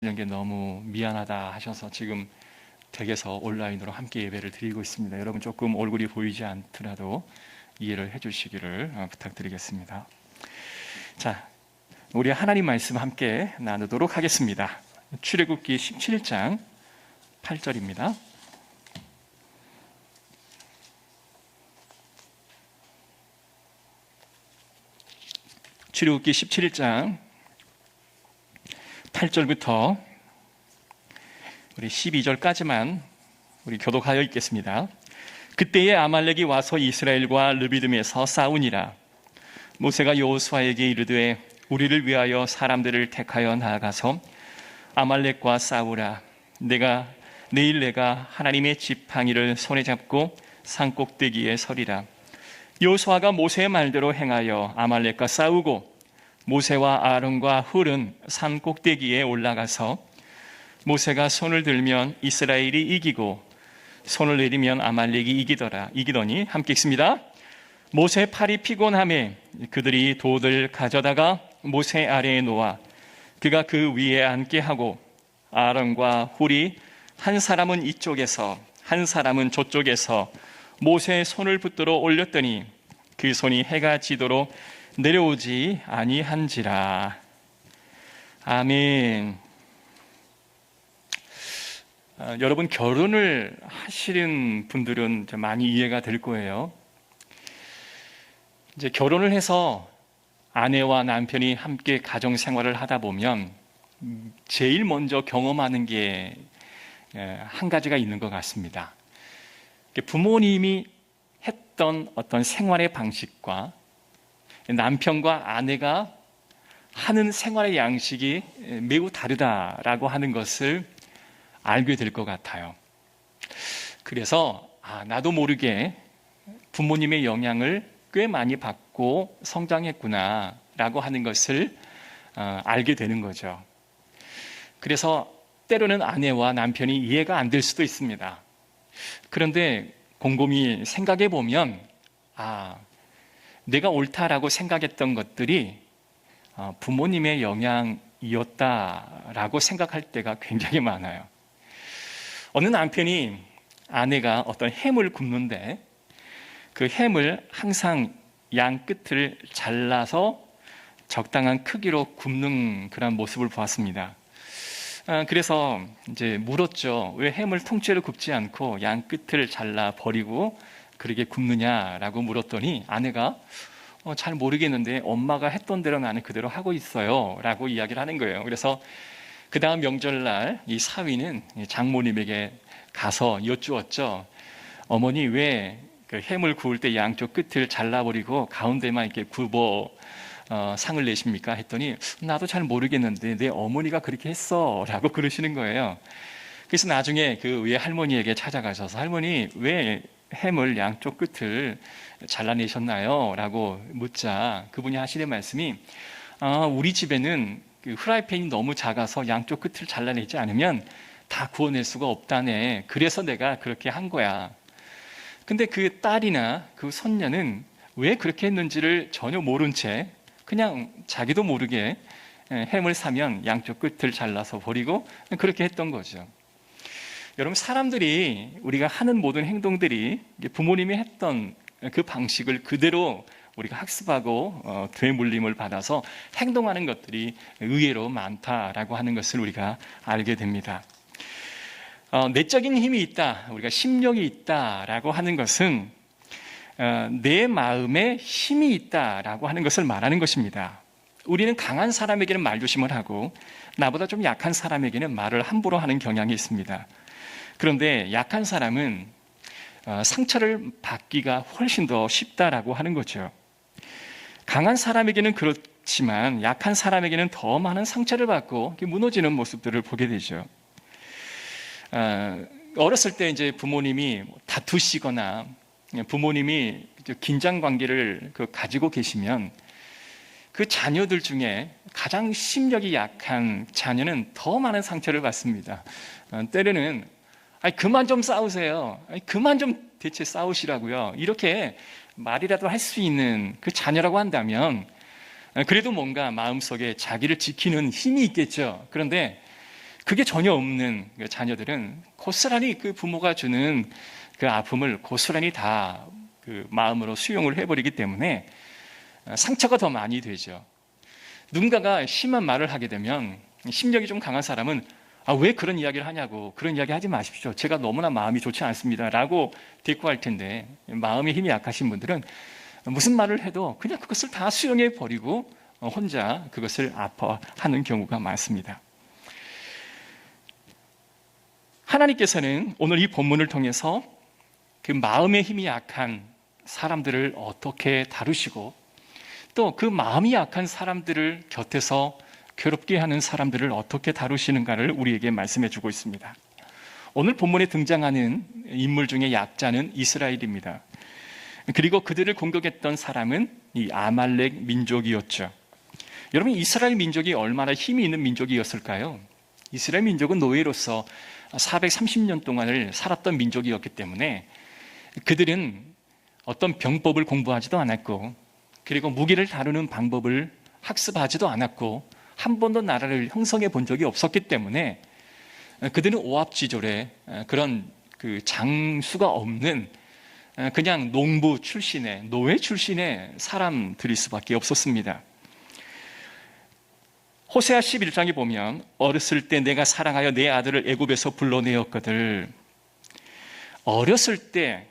이런 게 너무 미안하다 하셔서 지금 댁에서 온라인으로 함께 예배를 드리고 있습니다. 여러분 조금 얼굴이 보이지 않더라도 이해를 해주시기를 부탁드리겠습니다. 자, 우리 하나님 말씀 함께 나누도록 하겠습니다. 출애굽기 17장 8절입니다. 출애굽기 17장 8절부터 우리 12절까지만 우리 교독하여 읽겠습니다. 그때에 아말렉이 와서 이스라엘과 르비딤에서 싸우니라. 모세가 여호수아에게 이르되 우리를 위하여 사람들을 택하여 나아가서 아말렉과 싸우라. 내일 내가 하나님의 지팡이를 손에 잡고 산 꼭대기에 서리라. 여호수아가 모세의 말대로 행하여 아말렉과 싸우고 모세와 아론과 훌은 산 꼭대기에 올라가서 모세가 손을 들면 이스라엘이 이기고 손을 내리면 아말렉이 이기더니 함께 읽습니다. 모세 팔이 피곤하매 그들이 돌을 가져다가 모세 아래에 놓아 그가 그 위에 앉게 하고 아론과 훌이 한 사람은 이쪽에서 한 사람은 저쪽에서 모세의 손을 붙들어 올렸더니 그 손이 해가 지도록 내려오지 아니한지라. 아멘. 여러분 결혼을 하시는 분들은 많이 이해가 될 거예요. 이제 결혼을 해서 아내와 남편이 함께 가정 생활을 하다 보면 제일 먼저 경험하는 게 한 가지가 있는 것 같습니다. 부모님이 했던 어떤 생활의 방식과 남편과 아내가 하는 생활의 양식이 매우 다르다라고 하는 것을 알게 될 것 같아요. 그래서 나도 모르게 부모님의 영향을 꽤 많이 받고 성장했구나라고 하는 것을 알게 되는 거죠. 그래서 때로는 아내와 남편이 이해가 안 될 수도 있습니다. 그런데 곰곰이 생각해 보면 내가 옳다라고 생각했던 것들이 부모님의 영향이었다라고 생각할 때가 굉장히 많아요. 어느 남편이 아내가 어떤 햄을 굽는데 그 햄을 항상 양 끝을 잘라서 적당한 크기로 굽는 그런 모습을 보았습니다. 그래서 이제 물었죠. 왜 햄을 통째로 굽지 않고 양 끝을 잘라 버리고 그렇게 굽느냐라고 물었더니 아내가 잘 모르겠는데 엄마가 했던 대로 나는 그대로 하고 있어요 라고 이야기를 하는 거예요. 그래서 그 다음 명절날 이 사위는 장모님에게 가서 여쭈었죠. 어머니 왜 그 햄을 구울 때 양쪽 끝을 잘라버리고 가운데만 이렇게 굽어 상을 내십니까? 했더니 나도 잘 모르겠는데 내 어머니가 그렇게 했어 라고 그러시는 거예요. 그래서 나중에 그 외할머니에게 찾아가셔서 할머니 왜 햄을 양쪽 끝을 잘라내셨나요? 라고 묻자 그분이 하시는 말씀이 우리 집에는 그 프라이팬이 너무 작아서 양쪽 끝을 잘라내지 않으면 다 구워낼 수가 없다네. 그래서 내가 그렇게 한 거야. 근데 그 딸이나 그 손녀는 왜 그렇게 했는지를 전혀 모른 채 그냥 자기도 모르게 햄을 사면 양쪽 끝을 잘라서 버리고 그렇게 했던 거죠. 여러분 사람들이 우리가 하는 모든 행동들이 부모님이 했던 그 방식을 그대로 우리가 학습하고 되물림을 받아서 행동하는 것들이 의외로 많다라고 하는 것을 우리가 알게 됩니다. 내적인 힘이 있다, 우리가 심령이 있다라고 하는 것은 내 마음에 힘이 있다라고 하는 것을 말하는 것입니다. 우리는 강한 사람에게는 말조심을 하고 나보다 좀 약한 사람에게는 말을 함부로 하는 경향이 있습니다. 그런데 약한 사람은 상처를 받기가 훨씬 더 쉽다라고 하는 거죠. 강한 사람에게는 그렇지만 약한 사람에게는 더 많은 상처를 받고 무너지는 모습들을 보게 되죠. 어렸을 때 이제 부모님이 다투시거나 부모님이 긴장 관계를 가지고 계시면 그 자녀들 중에 가장 심력이 약한 자녀는 더 많은 상처를 받습니다. 때로는 그만 좀 싸우세요. 그만 좀 대체 싸우시라고요. 이렇게 말이라도 할 수 있는 그 자녀라고 한다면 그래도 뭔가 마음속에 자기를 지키는 힘이 있겠죠. 그런데 그게 전혀 없는 그 자녀들은 고스란히 그 부모가 주는 그 아픔을 고스란히 다 그 마음으로 수용을 해버리기 때문에 상처가 더 많이 되죠. 누군가가 심한 말을 하게 되면 심력이 좀 강한 사람은 왜 그런 이야기를 하냐고, 그런 이야기 하지 마십시오. 제가 너무나 마음이 좋지 않습니다. 라고 대꾸할 텐데, 마음의 힘이 약하신 분들은 무슨 말을 해도 그냥 그것을 다 수용해 버리고 혼자 그것을 아파하는 경우가 많습니다. 하나님께서는 오늘 이 본문을 통해서 그 마음의 힘이 약한 사람들을 어떻게 다루시고 또 그 마음이 약한 사람들을 곁에서 괴롭게 하는 사람들을 어떻게 다루시는가를 우리에게 말씀해 주고 있습니다. 오늘 본문에 등장하는 인물 중에 약자는 이스라엘입니다. 그리고 그들을 공격했던 사람은 이 아말렉 민족이었죠. 여러분, 이스라엘 민족이 얼마나 힘이 있는 민족이었을까요? 이스라엘 민족은 노예로서 430년 동안을 살았던 민족이었기 때문에 그들은 어떤 병법을 공부하지도 않았고, 그리고 무기를 다루는 방법을 학습하지도 않았고, 한 번도 나라를 형성해 본 적이 없었기 때문에 그들은 오합지졸의 그런 그 장수가 없는 그냥 농부 출신의, 노예 출신의 사람들일 수밖에 없었습니다. 호세아 11장에 보면 어렸을 때 내가 사랑하여 내 아들을 애굽에서 불러내었거늘, 어렸을 때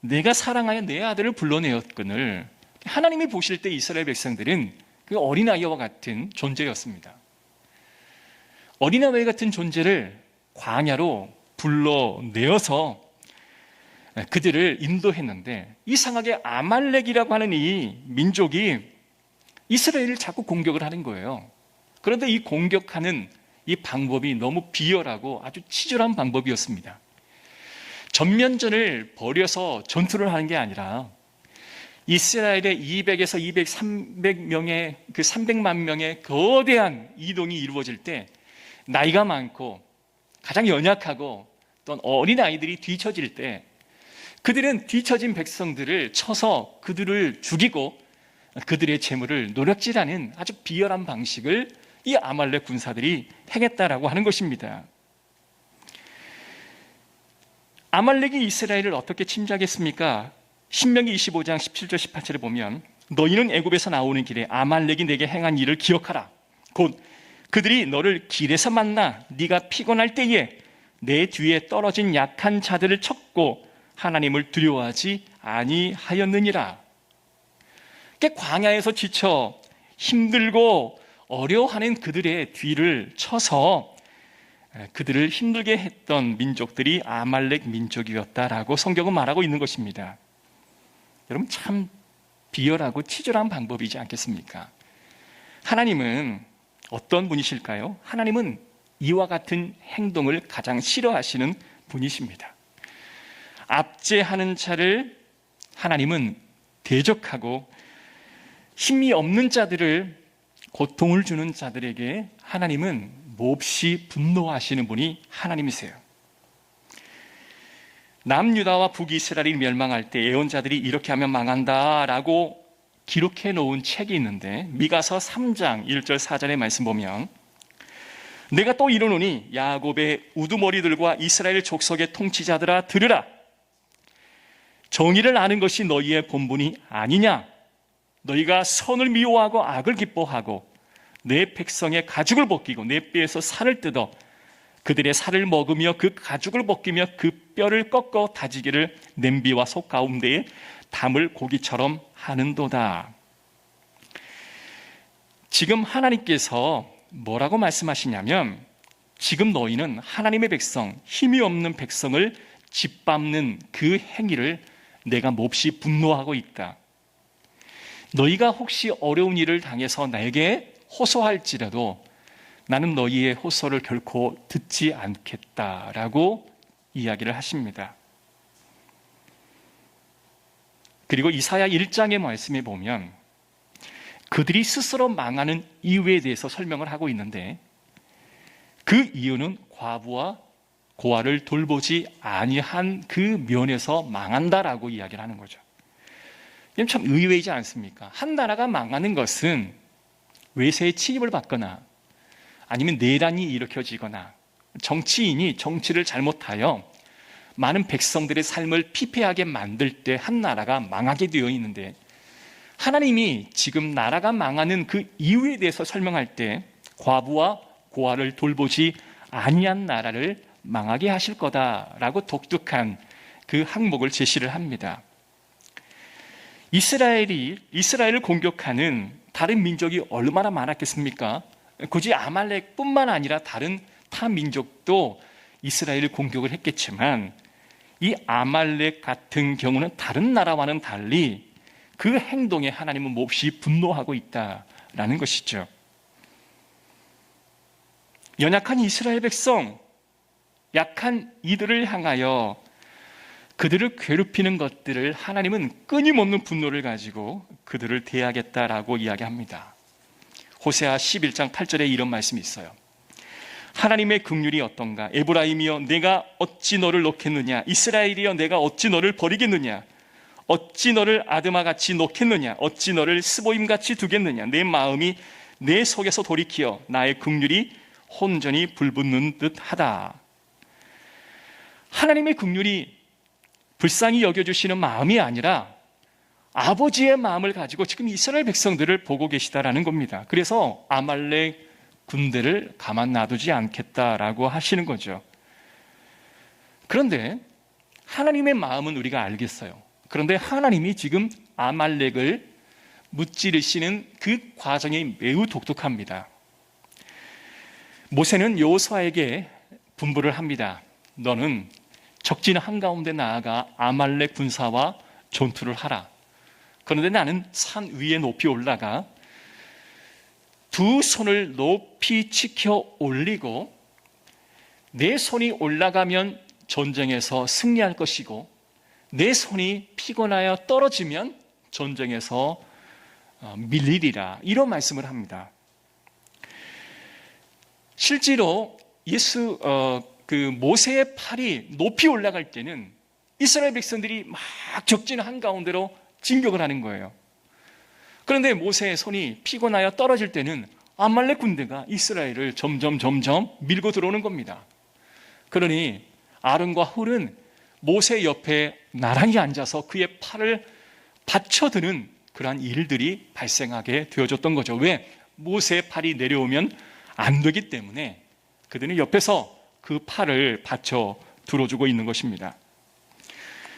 내가 사랑하여 내 아들을 불러내었거늘, 하나님이 보실 때 이스라엘 백성들은 그 어린아이와 같은 존재였습니다. 어린아이 같은 존재를 광야로 불러내어서 그들을 인도했는데, 이상하게 아말렉이라고 하는 이 민족이 이스라엘을 자꾸 공격을 하는 거예요. 그런데 이 공격하는 이 방법이 너무 비열하고 아주 치졸한 방법이었습니다. 전면전을 벌여서 전투를 하는 게 아니라 이스라엘의 200에서 200, 300명의 그 300만 명의 거대한 이동이 이루어질 때 나이가 많고 가장 연약하고 또 어린 아이들이 뒤처질 때 그들은 뒤처진 백성들을 쳐서 그들을 죽이고 그들의 재물을 노략질하는 아주 비열한 방식을 이 아말렉 군사들이 행했다라고 하는 것입니다. 아말렉이 이스라엘을 어떻게 침략했습니까? 신명기 25장 17절 18절에 보면 너희는 애굽에서 나오는 길에 아말렉이 내게 행한 일을 기억하라. 곧 그들이 너를 길에서 만나 네가 피곤할 때에 내 뒤에 떨어진 약한 자들을 쳤고 하나님을 두려워하지 아니하였느니라. 광야에서 지쳐 힘들고 어려워하는 그들의 뒤를 쳐서 그들을 힘들게 했던 민족들이 아말렉 민족이었다라고 성경은 말하고 있는 것입니다. 여러분, 참 비열하고 치졸한 방법이지 않겠습니까? 하나님은 어떤 분이실까요? 하나님은 이와 같은 행동을 가장 싫어하시는 분이십니다. 압제하는 자를 하나님은 대적하고 힘이 없는 자들을, 고통을 주는 자들에게 하나님은 몹시 분노하시는 분이 하나님이세요. 남유다와 북이스라엘이 멸망할 때 예언자들이 이렇게 하면 망한다라고 기록해 놓은 책이 있는데, 미가서 3장 1절 4절의 말씀 보면 내가 또 이르노니 야곱의 우두머리들과 이스라엘 족속의 통치자들아 들으라. 정의를 아는 것이 너희의 본분이 아니냐? 너희가 선을 미워하고 악을 기뻐하고 내 백성의 가죽을 벗기고 내 뼈에서 살을 뜯어 그들의 살을 먹으며 그 가죽을 벗기며 그 뼈를 꺾어 다지기를 냄비와 속 가운데에 담을 고기처럼 하는도다. 지금 하나님께서 뭐라고 말씀하시냐면, 지금 너희는 하나님의 백성, 힘이 없는 백성을 짓밟는 그 행위를 내가 몹시 분노하고 있다. 너희가 혹시 어려운 일을 당해서 나에게 호소할지라도 나는 너희의 호소를 결코 듣지 않겠다라고 이야기를 하십니다. 그리고 이사야 1장의 말씀에 보면 그들이 스스로 망하는 이유에 대해서 설명을 하고 있는데, 그 이유는 과부와 고아를 돌보지 아니한 그 면에서 망한다라고 이야기를 하는 거죠. 이건 참 의외이지 않습니까? 한 나라가 망하는 것은 외세의 침입을 받거나 아니면 내란이 일으켜지거나 정치인이 정치를 잘못하여 많은 백성들의 삶을 피폐하게 만들 때 한 나라가 망하게 되어 있는데, 하나님이 지금 나라가 망하는 그 이유에 대해서 설명할 때 과부와 고아를 돌보지 아니한 나라를 망하게 하실 거다라고 독특한 그 항목을 제시를 합니다. 이스라엘을 공격하는 다른 민족이 얼마나 많았겠습니까? 굳이 아말렉뿐만 아니라 다른 타 민족도 이스라엘을 공격을 했겠지만, 이 아말렉 같은 경우는 다른 나라와는 달리 그 행동에 하나님은 몹시 분노하고 있다라는 것이죠. 연약한 이스라엘 백성, 약한 이들을 향하여 그들을 괴롭히는 것들을 하나님은 끊임없는 분노를 가지고 그들을 대하겠다라고 이야기합니다. 호세아 11장 8절에 이런 말씀이 있어요. 하나님의 긍휼이 어떤가? 에브라임이여 내가 어찌 너를 놓겠느냐? 이스라엘이여 내가 어찌 너를 버리겠느냐? 어찌 너를 아드마같이 놓겠느냐? 어찌 너를 스보임같이 두겠느냐? 내 마음이 내 속에서 돌이키어 나의 긍휼이 혼전히 불붙는 듯하다. 하나님의 긍휼이 불쌍히 여겨주시는 마음이 아니라 아버지의 마음을 가지고 지금 이스라엘 백성들을 보고 계시다라는 겁니다. 그래서 아말렉 군대를 가만 놔두지 않겠다라고 하시는 거죠. 그런데 하나님의 마음은 우리가 알겠어요. 그런데 하나님이 지금 아말렉을 무찌르시는 그 과정이 매우 독특합니다. 모세는 여호수아에게 분부를 합니다. 너는 적진 한가운데 나아가 아말렉 군사와 전투를 하라. 그런데 나는 산 위에 높이 올라가 두 손을 높이 치켜 올리고 내 손이 올라가면 전쟁에서 승리할 것이고 내 손이 피곤하여 떨어지면 전쟁에서 밀리리라. 이런 말씀을 합니다. 실제로 모세의 팔이 높이 올라갈 때는 이스라엘 백성들이 막 적진 한가운데로 진격을 하는 거예요. 그런데 모세의 손이 피곤하여 떨어질 때는 아말렉 군대가 이스라엘을 점점 밀고 들어오는 겁니다. 그러니 아론과 훌은 모세 옆에 나란히 앉아서 그의 팔을 받쳐드는 그러한 일들이 발생하게 되어졌던 거죠. 왜? 모세의 팔이 내려오면 안 되기 때문에 그들은 옆에서 그 팔을 받쳐 들어주고 있는 것입니다.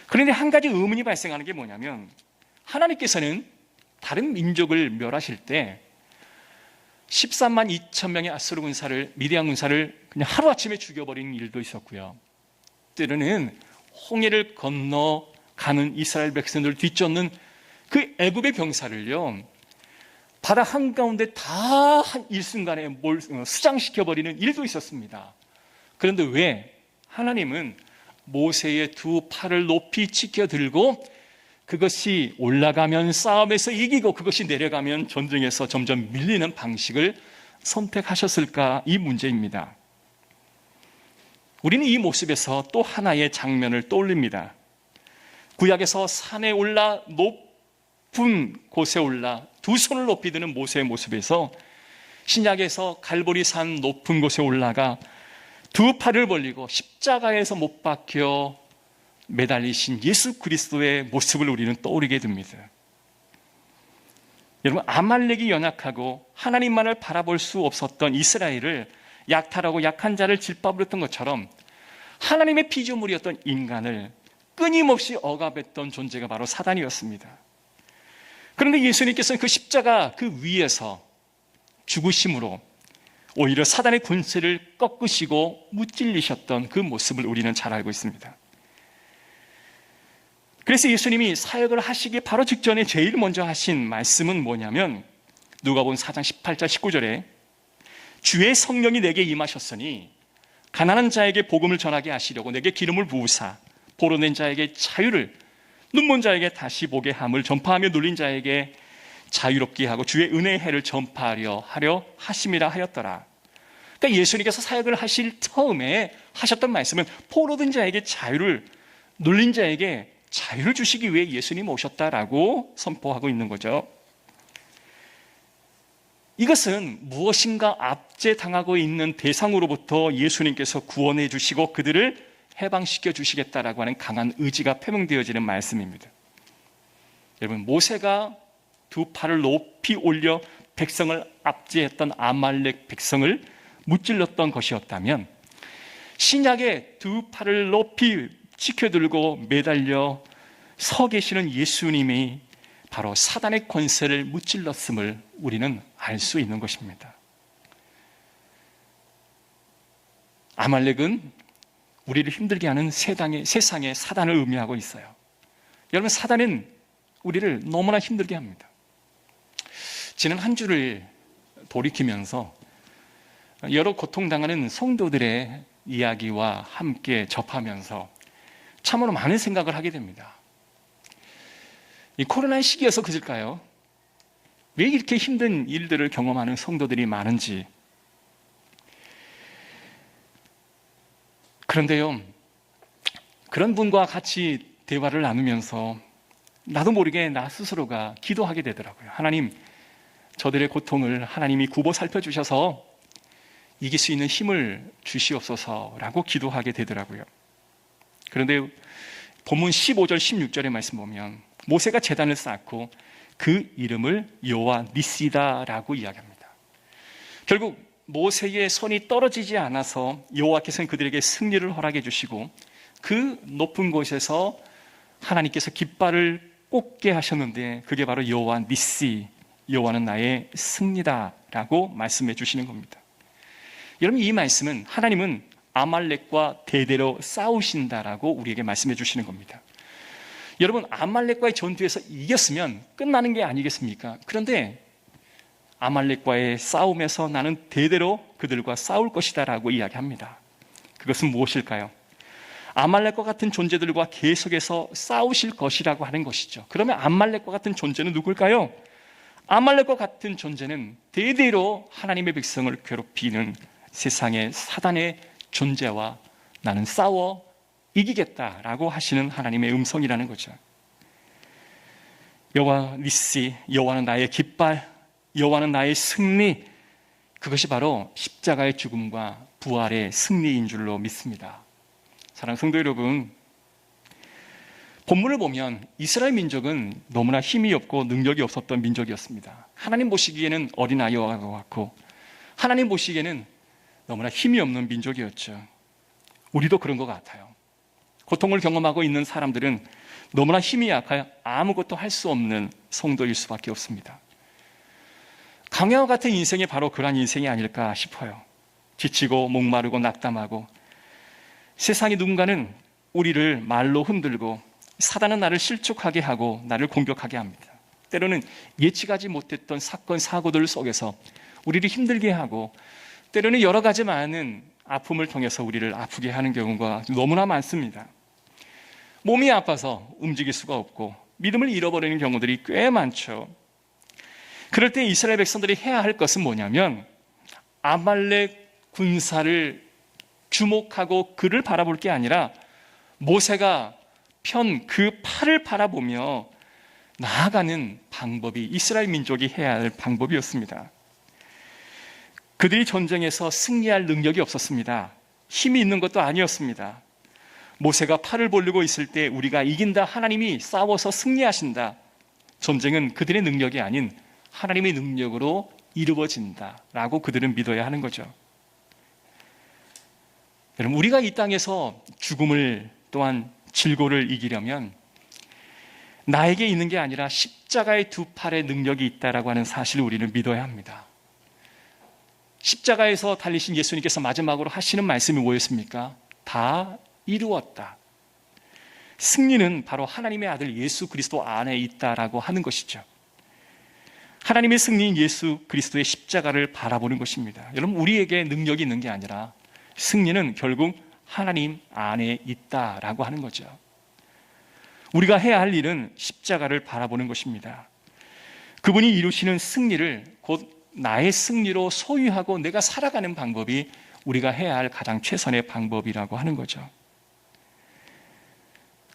그런데 한 가지 의문이 발생하는 게 뭐냐면, 하나님께서는 다른 민족을 멸하실 때 13만 2천 명의 아수르 군사를, 미디안 군사를 그냥 하루아침에 죽여버리는 일도 있었고요. 때로는 홍해를 건너가는 이스라엘 백성들을 뒤쫓는 그 애굽의 병사를요, 바다 한가운데 다 일순간에 수장시켜버리는 일도 있었습니다. 그런데 왜 하나님은 모세의 두 팔을 높이 치켜 들고 그것이 올라가면 싸움에서 이기고 그것이 내려가면 전쟁에서 점점 밀리는 방식을 선택하셨을까? 이 문제입니다. 우리는 이 모습에서 또 하나의 장면을 떠올립니다. 구약에서 산에 올라 높은 곳에 올라 두 손을 높이 드는 모세의 모습에서 신약에서 갈보리산 높은 곳에 올라가 두 팔을 벌리고 십자가에서 못 박혀 매달리신 예수 그리스도의 모습을 우리는 떠올리게 됩니다. 여러분, 아말렉이 연약하고 하나님만을 바라볼 수 없었던 이스라엘을 약탈하고 약한 자를 짓밟았던 것처럼 하나님의 피조물이었던 인간을 끊임없이 억압했던 존재가 바로 사단이었습니다. 그런데 예수님께서는 그 십자가 그 위에서 죽으심으로 오히려 사단의 권세를 꺾으시고 무찔리셨던 그 모습을 우리는 잘 알고 있습니다. 그래서 예수님이 사역을 하시기 바로 직전에 제일 먼저 하신 말씀은 뭐냐면, 누가복음 4장 18절 19절에 주의 성령이 내게 임하셨으니 가난한 자에게 복음을 전하게 하시려고 내게 기름을 부으사 포로된 자에게 자유를, 눈먼 자에게 다시 보게 함을 전파하며 눌린 자에게 자유롭게 하고 주의 은혜의 해를 전파하려 하심이라 하였더라. 그러니까 예수님께서 사역을 하실 처음에 하셨던 말씀은 포로된 자에게 자유를, 눌린 자에게 자유를 주시기 위해 예수님 오셨다라고 선포하고 있는 거죠. 이것은 무엇인가 압제당하고 있는 대상으로부터 예수님께서 구원해 주시고 그들을 해방시켜 주시겠다라고 하는 강한 의지가 표명되어지는 말씀입니다. 여러분, 모세가 두 팔을 높이 올려 백성을 압제했던 아말렉 백성을 무찔렀던 것이었다면, 신약에 두 팔을 높이 치켜들고 매달려 서 계시는 예수님이 바로 사단의 권세를 무찔렀음을 우리는 알 수 있는 것입니다. 아말렉은 우리를 힘들게 하는 세상의 사단을 의미하고 있어요. 여러분, 사단은 우리를 너무나 힘들게 합니다. 지난 한 주를 돌이키면서 여러 고통당하는 성도들의 이야기와 함께 접하면서 참으로 많은 생각을 하게 됩니다. 이 코로나 시기여서 그럴까요? 왜 이렇게 힘든 일들을 경험하는 성도들이 많은지. 그런데요, 그런 분과 같이 대화를 나누면서 나도 모르게 나 스스로가 기도하게 되더라고요. 하나님, 저들의 고통을 하나님이 굽어 살펴주셔서 이길 수 있는 힘을 주시옵소서라고 기도하게 되더라고요. 그런데 본문 15절 16절의 말씀 보면 모세가 제단을 쌓고 그 이름을 여호와 니시다라고 이야기합니다. 결국 모세의 손이 떨어지지 않아서 여호와께서는 그들에게 승리를 허락해 주시고 그 높은 곳에서 하나님께서 깃발을 꽂게 하셨는데 그게 바로 여호와 니시, 여호와는 나의 승리다라고 말씀해 주시는 겁니다. 여러분, 이 말씀은 하나님은 아말렉과 대대로 싸우신다라고 우리에게 말씀해 주시는 겁니다. 여러분, 아말렉과의 전투에서 이겼으면 끝나는 게 아니겠습니까? 그런데 아말렉과의 싸움에서 나는 대대로 그들과 싸울 것이다라고 이야기합니다. 그것은 무엇일까요? 아말렉과 같은 존재들과 계속해서 싸우실 것이라고 하는 것이죠. 그러면 아말렉과 같은 존재는 누굴까요? 아말렉과 같은 존재는 대대로 하나님의 백성을 괴롭히는 세상의 사단의 존재와 나는 싸워 이기겠다라고 하시는 하나님의 음성이라는 거죠. 여호와 니시, 여호와는 나의 깃발, 여호와는 나의 승리, 그것이 바로 십자가의 죽음과 부활의 승리인 줄로 믿습니다. 사랑하는 성도 여러분, 본문을 보면 이스라엘 민족은 너무나 힘이 없고 능력이 없었던 민족이었습니다. 하나님 보시기에는 어린아이와 같고 하나님 보시기에는 너무나 힘이 없는 민족이었죠. 우리도 그런 것 같아요. 고통을 경험하고 있는 사람들은 너무나 힘이 약하여 아무것도 할 수 없는 성도일 수밖에 없습니다. 강야와 같은 인생이 바로 그러한 인생이 아닐까 싶어요. 지치고 목마르고 낙담하고 세상의 누군가는 우리를 말로 흔들고 사단은 나를 실족하게 하고 나를 공격하게 합니다. 때로는 예측하지 못했던 사건, 사고들 속에서 우리를 힘들게 하고 때로는 여러 가지 많은 아픔을 통해서 우리를 아프게 하는 경우가 너무나 많습니다. 몸이 아파서 움직일 수가 없고 믿음을 잃어버리는 경우들이 꽤 많죠. 그럴 때 이스라엘 백성들이 해야 할 것은 뭐냐면 아말렉 군사를 주목하고 그를 바라볼 게 아니라 모세가 편 그 팔을 바라보며 나아가는 방법이 이스라엘 민족이 해야 할 방법이었습니다. 그들이 전쟁에서 승리할 능력이 없었습니다. 힘이 있는 것도 아니었습니다. 모세가 팔을 벌리고 있을 때 우리가 이긴다, 하나님이 싸워서 승리하신다, 전쟁은 그들의 능력이 아닌 하나님의 능력으로 이루어진다라고 그들은 믿어야 하는 거죠. 여러분, 우리가 이 땅에서 죽음을 또한 질고를 이기려면 나에게 있는 게 아니라 십자가의 두 팔에 능력이 있다라고 하는 사실을 우리는 믿어야 합니다. 십자가에서 달리신 예수님께서 마지막으로 하시는 말씀이 뭐였습니까? 다 이루었다. 승리는 바로 하나님의 아들 예수 그리스도 안에 있다라고 하는 것이죠. 하나님의 승리인 예수 그리스도의 십자가를 바라보는 것입니다. 여러분, 우리에게 능력이 있는 게 아니라 승리는 결국 하나님 안에 있다라고 하는 거죠. 우리가 해야 할 일은 십자가를 바라보는 것입니다. 그분이 이루시는 승리를 곧 나의 승리로 소유하고 내가 살아가는 방법이 우리가 해야 할 가장 최선의 방법이라고 하는 거죠.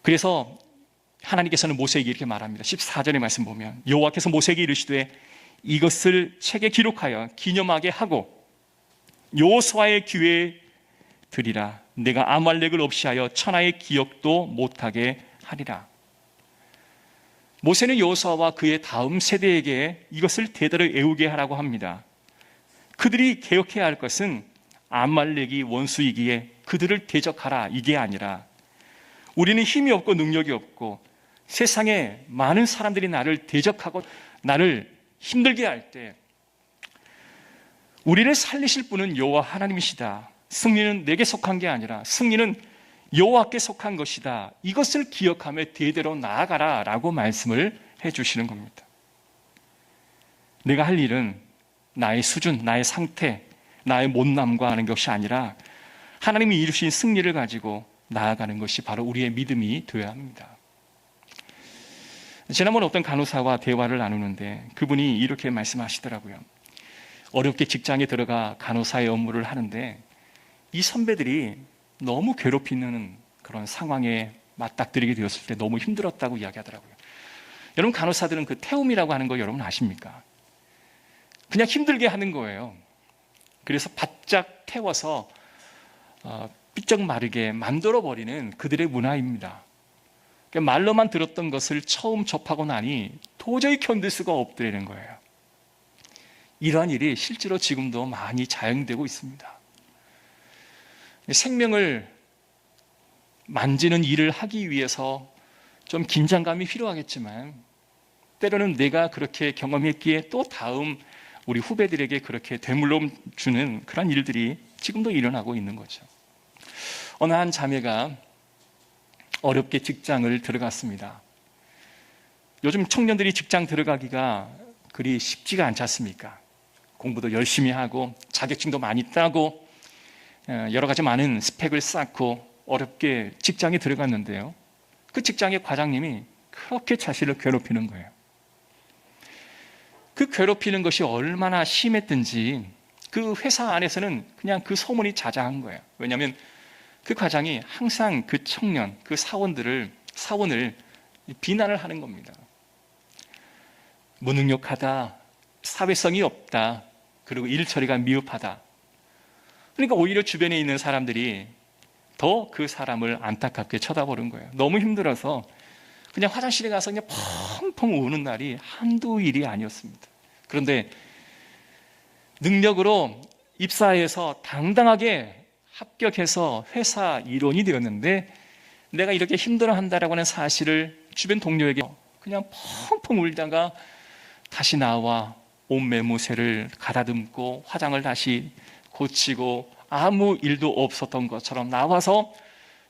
그래서 하나님께서는 모세에게 이렇게 말합니다. 14절의 말씀 보면 여호와께서 모세에게 이르시되 이것을 책에 기록하여 기념하게 하고 여호수아의 귀에 드리라. 내가 아말렉을 없이 하여 천하의 기억도 못하게 하리라. 모세는 여호수아와 그의 다음 세대에게 이것을 대대로 외우게 하라고 합니다. 그들이 기억해야 할 것은 아말렉이 원수이기에 그들을 대적하라, 이게 아니라 우리는 힘이 없고 능력이 없고 세상에 많은 사람들이 나를 대적하고 나를 힘들게 할 때 우리를 살리실 분은 여호와 하나님이시다. 승리는 내게 속한 게 아니라 승리는 여호와께 속한 것이다. 이것을 기억하며 대대로 나아가라 라고 말씀을 해주시는 겁니다. 내가 할 일은 나의 수준, 나의 상태, 나의 못남과 하는 것이 아니라 하나님이 이루신 승리를 가지고 나아가는 것이 바로 우리의 믿음이 되어야 합니다. 지난번에 어떤 간호사와 대화를 나누는데 그분이 이렇게 말씀하시더라고요. 어렵게 직장에 들어가 간호사의 업무를 하는데 이 선배들이 너무 괴롭히는 그런 상황에 맞닥뜨리게 되었을 때 너무 힘들었다고 이야기하더라고요. 여러분, 간호사들은 그 태움이라고 하는 거 여러분 아십니까? 그냥 힘들게 하는 거예요. 그래서 바짝 태워서 삐쩍 마르게 만들어버리는 그들의 문화입니다. 말로만 들었던 것을 처음 접하고 나니 도저히 견딜 수가 없더라는 거예요. 이러한 일이 실제로 지금도 많이 자행되고 있습니다. 생명을 만지는 일을 하기 위해서 좀 긴장감이 필요하겠지만 때로는 내가 그렇게 경험했기에 또 다음 우리 후배들에게 그렇게 되물러 주는 그런 일들이 지금도 일어나고 있는 거죠. 어느 한 자매가 어렵게 직장을 들어갔습니다. 요즘 청년들이 직장 들어가기가 그리 쉽지가 않지 않습니까? 공부도 열심히 하고 자격증도 많이 따고 여러 가지 많은 스펙을 쌓고 어렵게 직장에 들어갔는데요. 그 직장의 과장님이 그렇게 자신을 괴롭히는 거예요. 그 괴롭히는 것이 얼마나 심했든지 그 회사 안에서는 그냥 그 소문이 자자한 거예요. 왜냐하면 그 과장이 항상 그 청년, 그 사원을 비난을 하는 겁니다. 무능력하다, 사회성이 없다, 그리고 일 처리가 미흡하다. 그러니까 오히려 주변에 있는 사람들이 더 그 사람을 안타깝게 쳐다보는 거예요. 너무 힘들어서 그냥 화장실에 가서 그냥 펑펑 우는 날이 한두 일이 아니었습니다. 그런데 능력으로 입사해서 당당하게 합격해서 회사 일원이 되었는데 내가 이렇게 힘들어한다라고 하는 사실을 주변 동료에게 그냥 펑펑 울다가 다시 나와 온 매무새를 가다듬고 화장을 다시 고치고 아무 일도 없었던 것처럼 나와서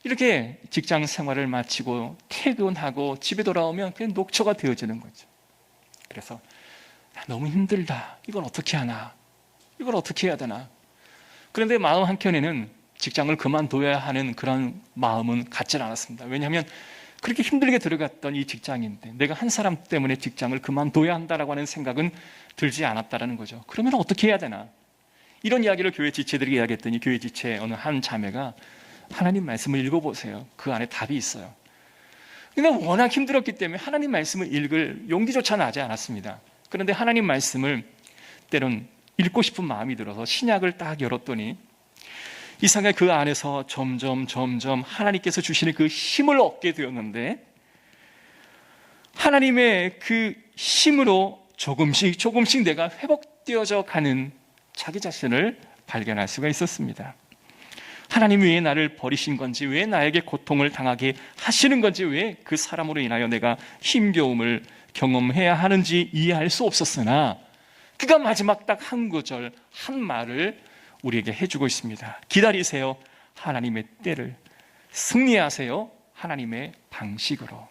이렇게 직장 생활을 마치고 퇴근하고 집에 돌아오면 그냥 녹초가 되어지는 거죠. 그래서 너무 힘들다. 이걸 어떻게 하나? 이걸 어떻게 해야 되나? 그런데 마음 한켠에는 직장을 그만둬야 하는 그런 마음은 갖지 않았습니다. 왜냐하면 그렇게 힘들게 들어갔던 이 직장인데 내가 한 사람 때문에 직장을 그만둬야 한다라고 하는 생각은 들지 않았다라는 거죠. 그러면 어떻게 해야 되나? 이런 이야기를 교회 지체들에게 이야기했더니 교회 지체 어느 한 자매가 하나님 말씀을 읽어보세요. 그 안에 답이 있어요. 근데 워낙 힘들었기 때문에 하나님 말씀을 읽을 용기조차 나지 않았습니다. 그런데 하나님 말씀을 때론 읽고 싶은 마음이 들어서 신약을 딱 열었더니 이상하게 그 안에서 점점 하나님께서 주시는 그 힘을 얻게 되었는데 하나님의 그 힘으로 조금씩 내가 회복되어져 가는 자기 자신을 발견할 수가 있었습니다. 하나님이 왜 나를 버리신 건지, 왜 나에게 고통을 당하게 하시는 건지, 왜 그 사람으로 인하여 내가 힘겨움을 경험해야 하는지 이해할 수 없었으나 그가 마지막 딱 한 구절, 한 말을 우리에게 해주고 있습니다. 기다리세요. 하나님의 때를. 승리하세요. 하나님의 방식으로.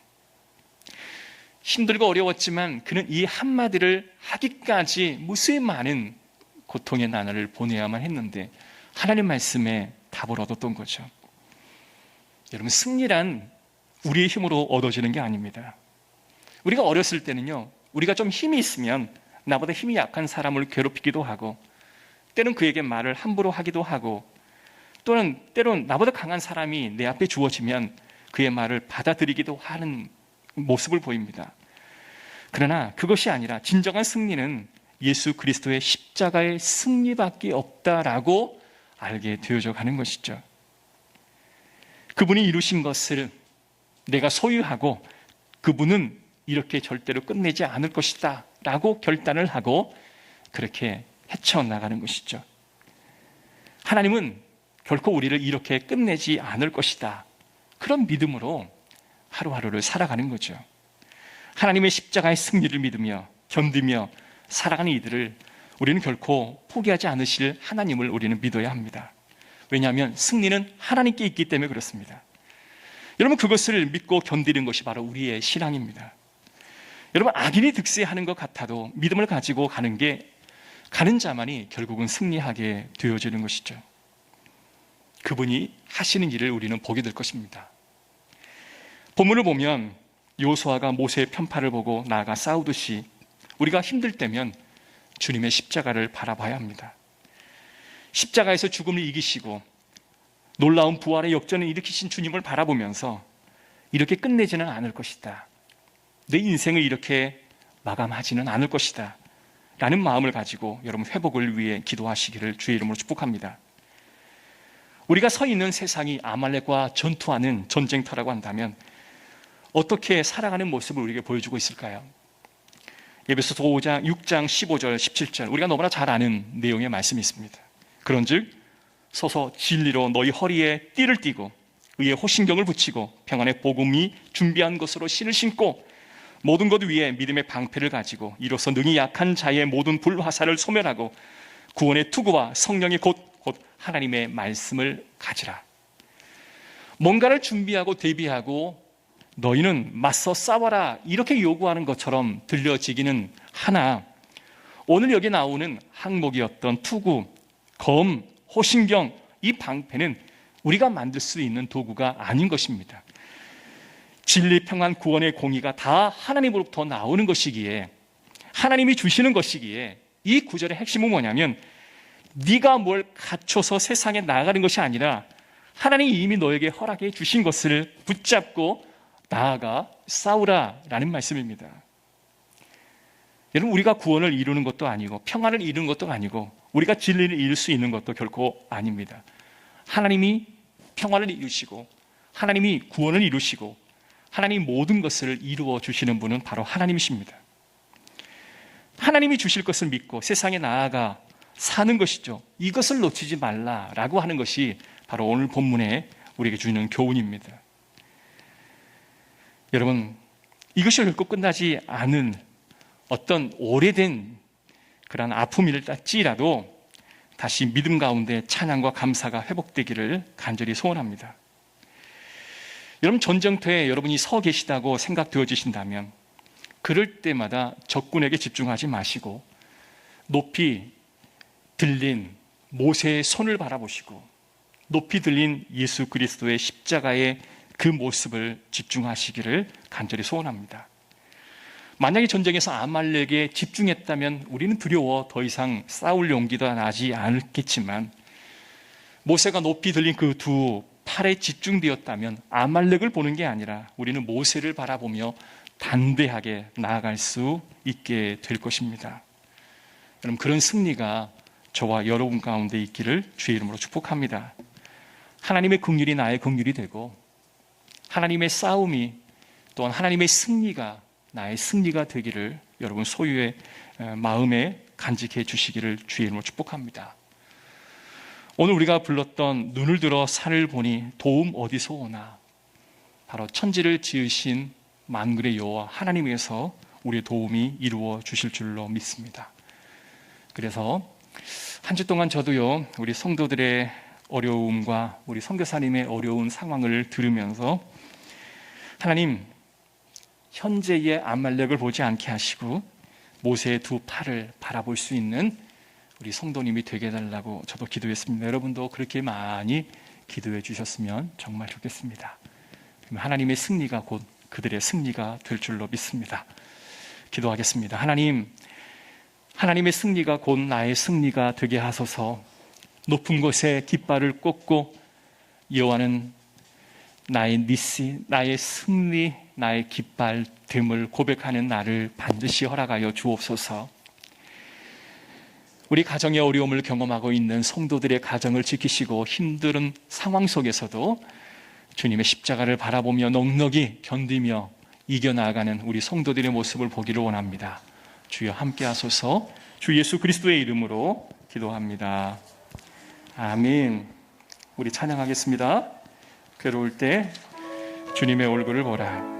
힘들고 어려웠지만 그는 이 한마디를 하기까지 무수히 많은 고통의 나날을 보내야만 했는데 하나님 말씀에 답을 얻었던 거죠. 여러분, 승리란 우리의 힘으로 얻어지는 게 아닙니다. 우리가 어렸을 때는요, 우리가 좀 힘이 있으면 나보다 힘이 약한 사람을 괴롭히기도 하고 때론 그에게 말을 함부로 하기도 하고 또는 때론 나보다 강한 사람이 내 앞에 주어지면 그의 말을 받아들이기도 하는 모습을 보입니다. 그러나 그것이 아니라 진정한 승리는 예수 그리스도의 십자가의 승리밖에 없다라고 알게 되어져 가는 것이죠. 그분이 이루신 것을 내가 소유하고 그분은 이렇게 절대로 끝내지 않을 것이다 라고 결단을 하고 그렇게 헤쳐나가는 것이죠. 하나님은 결코 우리를 이렇게 끝내지 않을 것이다, 그런 믿음으로 하루하루를 살아가는 거죠. 하나님의 십자가의 승리를 믿으며 견디며 살아가는 이들을 우리는 결코 포기하지 않으실 하나님을 우리는 믿어야 합니다. 왜냐하면 승리는 하나님께 있기 때문에 그렇습니다. 여러분, 그것을 믿고 견디는 것이 바로 우리의 신앙입니다. 여러분, 악인이 득세하는 것 같아도 믿음을 가지고 가는 자만이 결국은 승리하게 되어지는 것이죠. 그분이 하시는 일을 우리는 보게 될 것입니다. 본문을 보면 여호수아가 모세의 편파를 보고 나아가 싸우듯이 우리가 힘들 때면 주님의 십자가를 바라봐야 합니다. 십자가에서 죽음을 이기시고 놀라운 부활의 역전을 일으키신 주님을 바라보면서 이렇게 끝내지는 않을 것이다, 내 인생을 이렇게 마감하지는 않을 것이다 라는 마음을 가지고 여러분 회복을 위해 기도하시기를 주의 이름으로 축복합니다. 우리가 서 있는 세상이 아말렉과 전투하는 전쟁터라고 한다면 어떻게 살아가는 모습을 우리에게 보여주고 있을까요? 에베소서 5장 6장 15절 17절 우리가 너무나 잘 아는 내용의 말씀이 있습니다. 그런즉 서서 진리로 너희 허리에 띠를 띠고 의의 호신경을 붙이고 평안의 복음이 준비한 것으로 신을 신고 모든 것 위에 믿음의 방패를 가지고 이로써 능히 약한 자의 모든 불화살을 소멸하고 구원의 투구와 성령의 곧 하나님의 말씀을 가지라. 뭔가를 준비하고 대비하고 너희는 맞서 싸워라 이렇게 요구하는 것처럼 들려지기는 하나, 오늘 여기 나오는 항목이었던 투구, 검, 호신경, 이 방패는 우리가 만들 수 있는 도구가 아닌 것입니다. 진리, 평안, 구원의 공의가 다 하나님으로부터 나오는 것이기에, 하나님이 주시는 것이기에, 이 구절의 핵심은 뭐냐면 네가 뭘 갖춰서 세상에 나아가는 것이 아니라 하나님이 이미 너에게 허락해 주신 것을 붙잡고 나아가 싸우라라는 말씀입니다. 여러분, 우리가 구원을 이루는 것도 아니고 평안을 이루는 것도 아니고 우리가 진리를 이룰 수 있는 것도 결코 아닙니다. 하나님이 평안을 이루시고 하나님이 구원을 이루시고 하나님이 모든 것을 이루어 주시는 분은 바로 하나님이십니다. 하나님이 주실 것을 믿고 세상에 나아가 사는 것이죠. 이것을 놓치지 말라라고 하는 것이 바로 오늘 본문에 우리에게 주는 교훈입니다. 여러분, 이것이 결코 끝나지 않은 어떤 오래된 그런 아픔일지라도 다시 믿음 가운데 찬양과 감사가 회복되기를 간절히 소원합니다. 여러분, 전쟁터에 여러분이 서 계시다고 생각되어지신다면 그럴 때마다 적군에게 집중하지 마시고 높이 들린 모세의 손을 바라보시고 높이 들린 예수 그리스도의 십자가의 그 모습을 집중하시기를 간절히 소원합니다. 만약에 전쟁에서 아말렉에 집중했다면 우리는 두려워 더 이상 싸울 용기도 나지 않겠지만, 모세가 높이 들린 그 두 팔에 집중되었다면 아말렉을 보는 게 아니라 우리는 모세를 바라보며 담대하게 나아갈 수 있게 될 것입니다. 여러분, 그런 승리가 저와 여러분 가운데 있기를 주의 이름으로 축복합니다. 하나님의 긍휼이 나의 긍휼이 되고 하나님의 싸움이 또한 하나님의 승리가 나의 승리가 되기를 여러분 소유의 마음에 간직해 주시기를 주의 이름으로 축복합니다. 오늘 우리가 불렀던 눈을 들어 산을 보니 도움 어디서 오나, 바로 천지를 지으신 만군의 여호와 하나님에서 우리의 도움이 이루어 주실 줄로 믿습니다. 그래서 한 주 동안 저도요, 우리 성도들의 어려움과 우리 선교사님의 어려운 상황을 들으면서 하나님, 현재의 아말렉을 보지 않게 하시고 모세의 두 팔을 바라볼 수 있는 우리 성도님이 되게 해달라고 저도 기도했습니다. 여러분도 그렇게 많이 기도해 주셨으면 정말 좋겠습니다. 하나님의 승리가 곧 그들의 승리가 될 줄로 믿습니다. 기도하겠습니다. 하나님, 하나님의 승리가 곧 나의 승리가 되게 하소서. 높은 곳에 깃발을 꽂고 여호와는 나의 니시, 나의 승리, 나의 깃발 됨을 고백하는 나를 반드시 허락하여 주옵소서. 우리 가정의 어려움을 경험하고 있는 성도들의 가정을 지키시고 힘든 상황 속에서도 주님의 십자가를 바라보며 넉넉히 견디며 이겨나가는 우리 성도들의 모습을 보기를 원합니다. 주여 함께 하소서. 주 예수 그리스도의 이름으로 기도합니다. 아멘. 우리 찬양하겠습니다. 괴로울 때 주님의 얼굴을 보라.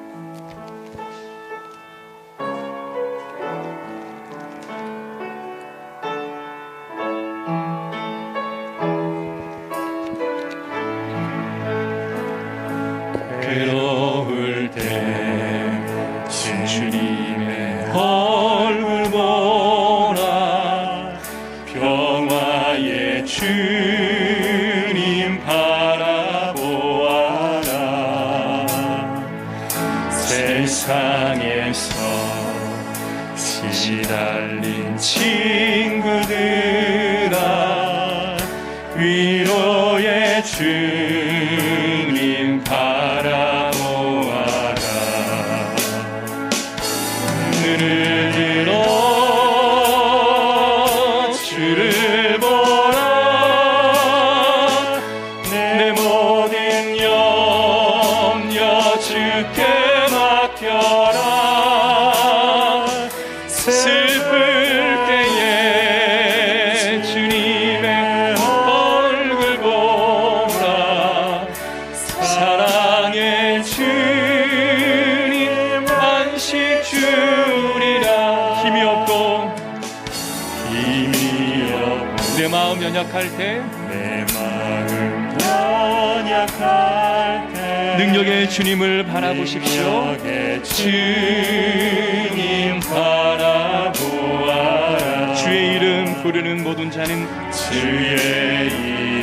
괴로울 때 주님의 얼굴 보라. 평화의 주님 바라보아라. 세상에서 시달린 친구들아, 위로의 주님 바라보아라. 눈을 들어 주를 보라. 내 모든 염려 주께 맡겨라. 슬플 때에 주님의 얼굴 보라. 사랑의 주님 안식 주리라. 힘이 없고 내 마음 연약할 때 능력의 주님을 바라보십시오. 주님 바라보아라. 주의 이름 부르는 모든 자는 주의 이름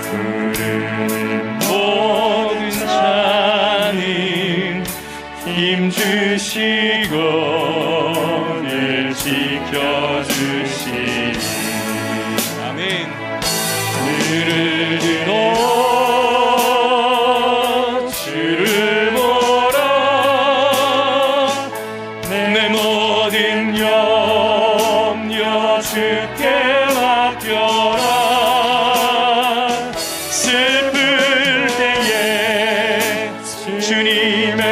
부르는 모든 자는 힘주시고 늘 지켜주시리. 아멘. 눈을 들어 주를 보라. 내 모든 염려 주께 맡겨라. 슬플 때에 주님의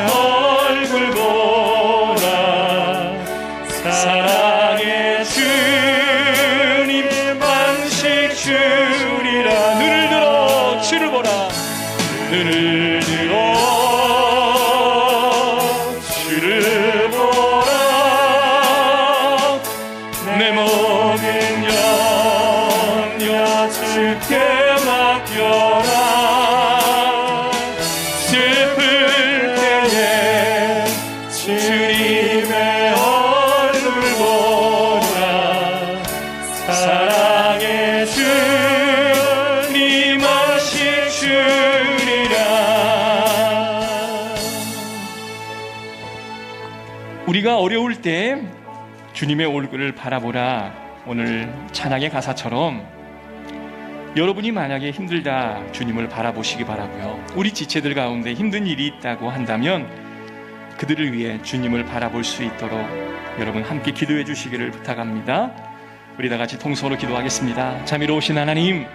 얼굴 보라. 사랑의 주님 안식 주리라. 눈을 들어 주를 보라. 눈을 들어 주를 보라. 내 모든 염려 주께 맡겨라. 슬플 때에 주님의 얼굴 보라. 사랑의 주님 안식 주리라. 우리가 어려울 때 주님의 얼굴을 바라보라. 오늘 찬양의 가사처럼 여러분이 만약에 힘들다 주님을 바라보시기 바라고요. 우리 지체들 가운데 힘든 일이 있다고 한다면 그들을 위해 주님을 바라볼 수 있도록 여러분 함께 기도해 주시기를 부탁합니다. 우리 다 같이 통성으로 기도하겠습니다. 자비로우신 하나님,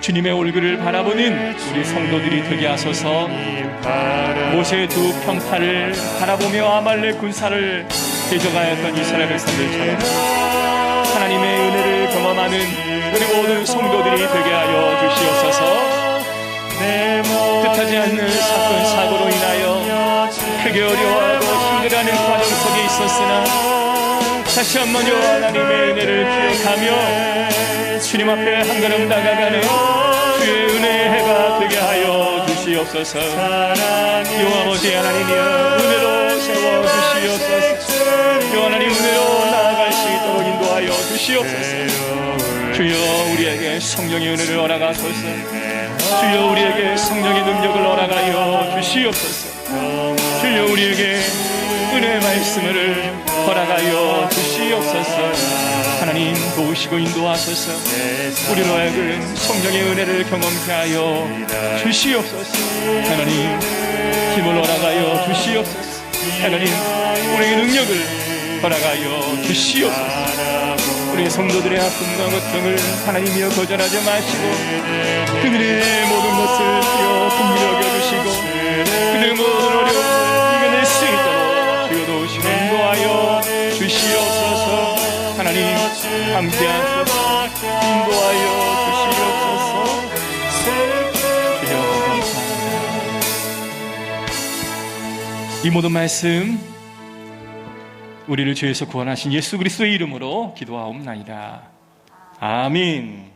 주님의 얼굴을 바라보는 우리 성도들이 되게 하소서. 모세의 두 평파를 바라보며 아말렉 군사를 대적하였던 이스라엘 백성들처럼 하나님의 은혜를 경험하는 우리 모든 성도들이 되게 하여 주시옵소서. 뜻하지 않는 사건 사고로 인하여 크게 어려워하고 힘들어하는 과정 속에 있었으나 다시 한번 여호와 하나님의 은혜를 기억하며 주님 앞에 한 걸음 다가가는 주의 은혜의 해가 되게 하여 주시옵소서. 여호와 아버지 하나님이여, 은혜로 세워주시옵소서. 여호와 하나님, 은혜로 나아갈 수 있도록 인도하여 주시옵소서. 주여 우리에게 성령의 은혜를 허락하소서. 주여 우리에게 성령의 능력을 허락하여 주시옵소서. 주여 우리에게 은혜의 말씀을 허락하여 주시옵소서. 하나님 도우시고 인도하소서. 우리로 하여금 성령의 은혜를 경험케 하여 주시옵소서. 하나님 힘을 허락하여 주시옵소서. 하나님 우리의 능력을 허락하여 주시옵소서. 우리 성도들의 아픔과 고통을 하나님이여 거절하지 마시고 그들의 모든 것을 긍휼히 여겨주시고 그들의 모든 어려움을 이겨낼 수 있도록 주여 도우시고 인도하여 주시옵소서. 하나님 함께하소서. 인도하여 주시옵소서. 주여 감사합니다. 이 모든 말씀 우리를 죄에서 구원하신 예수 그리스도의 이름으로 기도하옵나이다. 아멘.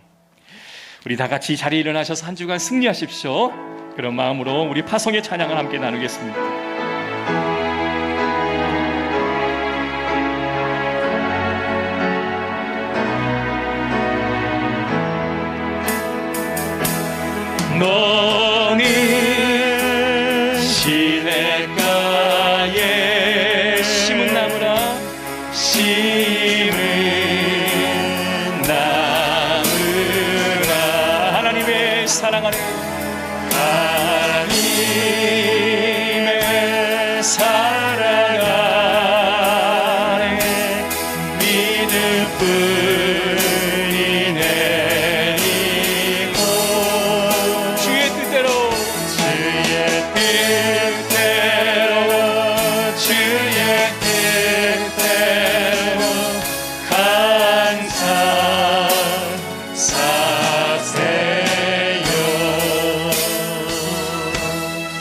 우리 다 같이 자리에 일어나셔서 한 주간 승리하십시오. 그런 마음으로 우리 파송의 찬양을 함께 나누겠습니다. 너는 시냇가에 심은 나무라 심은 나무라 하나님의 사랑 안에 하나님의 사랑 안에 믿음뿐이 내리고 주의 뜻대로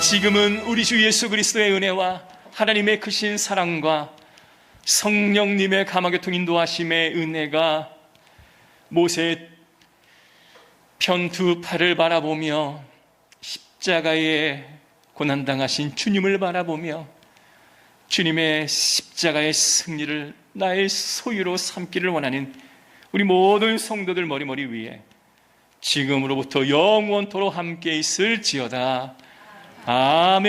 지금은 우리 주 예수 그리스도의 은혜와 하나님의 크신 사랑과 성령님의 감화교통 인도하심의 은혜가 모세의 편 두 팔을 바라보며 십자가에 고난당하신 주님을 바라보며 주님의 십자가의 승리를 나의 소유로 삼기를 원하는 우리 모든 성도들 머리머리 위에 지금으로부터 영원토록 함께 있을지어다. 아멘.